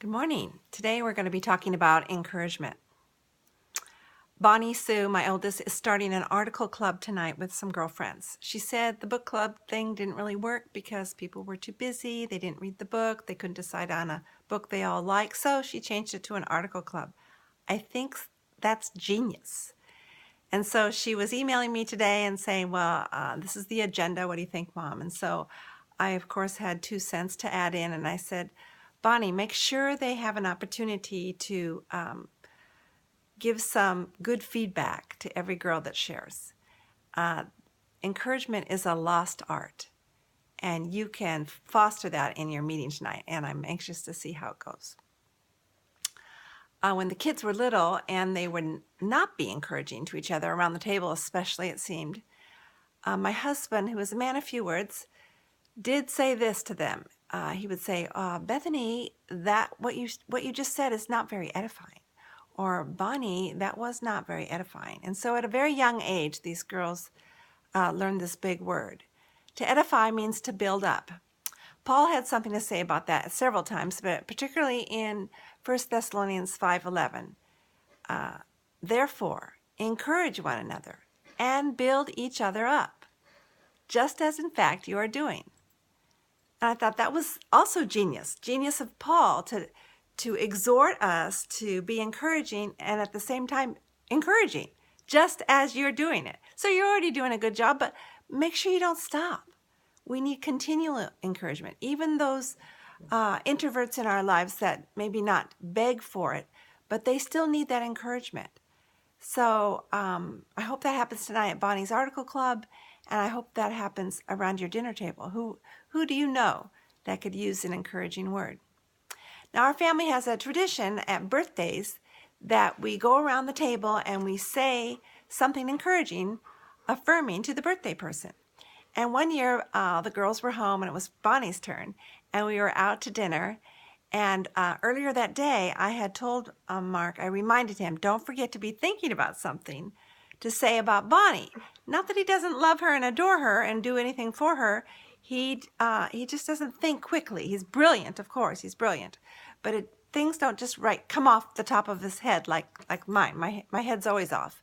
Good morning. Today we're going to be talking about encouragement. Bonnie Sue, my oldest, is starting an article club tonight with some girlfriends. She said the book club thing didn't really work because people were too busy, they didn't read the book, they couldn't decide on a book they all like, so she changed it to an article club. I think that's genius. And so she was emailing me today and saying, well, this is the agenda. What do you think, Mom? And so I, of course, had 2 cents to add in, and I said, Bonnie, make sure they have an opportunity to give some good feedback to every girl that shares. Encouragement is a lost art, and you can foster that in your meeting tonight, and I'm anxious to see how it goes. When the kids were little and they would not be encouraging to each other around the table, especially, it seemed, my husband, who was a man of few words, did say this to them. He would say, Bethany, that what you just said is not very edifying. Or Bonnie, that was not very edifying. And so at a very young age, these girls learned this big word. To edify means to build up. Paul had something to say about that several times, but particularly in 1 Thessalonians 5:11. Therefore, encourage one another and build each other up, just as in fact you are doing. And I thought that was also genius of Paul to exhort us to be encouraging and at the same time encouraging, just as you're doing it. So you're already doing a good job, but make sure you don't stop. We need continual encouragement. Even those introverts in our lives that maybe not beg for it, but they still need that encouragement. So I hope that happens tonight at Bonnie's Article Club, and I hope that happens around your dinner table. Who do you know that could use an encouraging word? Now, our family has a tradition at birthdays that we go around the table and we say something encouraging, affirming to the birthday person. And one year, the girls were home and it was Bonnie's turn, and we were out to dinner. And earlier that day, I had told Mark, I reminded him, don't forget to be thinking about something to say about Bonnie. Not that he doesn't love her and adore her and do anything for her. He just doesn't think quickly. He's brilliant, of course. He's brilliant. But things don't just come off the top of his head like mine. My head's always off.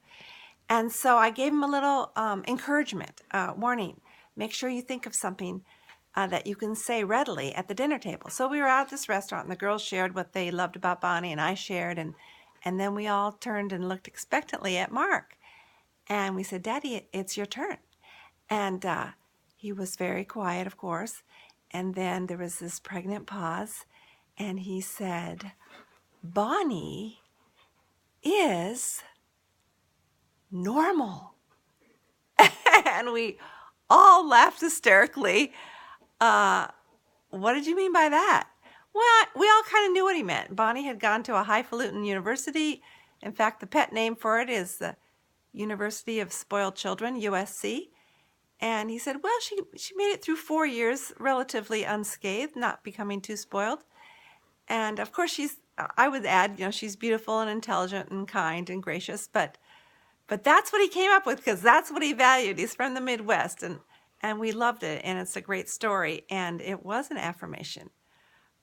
And so I gave him a little encouragement, warning. Make sure you think of something that you can say readily at the dinner table. So we were out at this restaurant, and the girls shared what they loved about Bonnie, and I shared, and then we all turned and looked expectantly at Mark. And we said, Daddy, it's your turn. And he was very quiet, of course. And then there was this pregnant pause, and he said, Bonnie is normal. And we all laughed hysterically. What did you mean by that? Well, we all kind of knew what he meant. Bonnie had gone to a highfalutin university. In fact, the pet name for it is the University of Spoiled Children, USC. And he said, well, she made it through 4 years relatively unscathed, not becoming too spoiled. And of course, I would add, she's beautiful and intelligent and kind and gracious, but that's what he came up with because that's what he valued. He's from the Midwest, and we loved it, and it's a great story. And it was an affirmation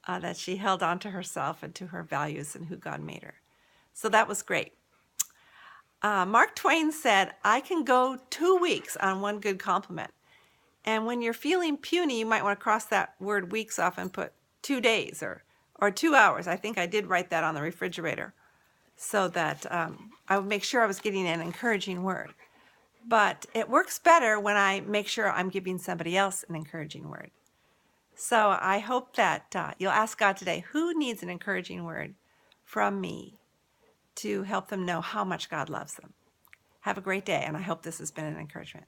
that she held on to herself and to her values and who God made her. So that was great. Mark Twain said, I can go 2 weeks on one good compliment. And when you're feeling puny, you might want to cross that word weeks off and put 2 days or 2 hours. I think I did write that on the refrigerator so that I would make sure I was getting an encouraging word. But it works better when I make sure I'm giving somebody else an encouraging word. So I hope that you'll ask God today, who needs an encouraging word from me to help them know how much God loves them? Have a great day, and I hope this has been an encouragement.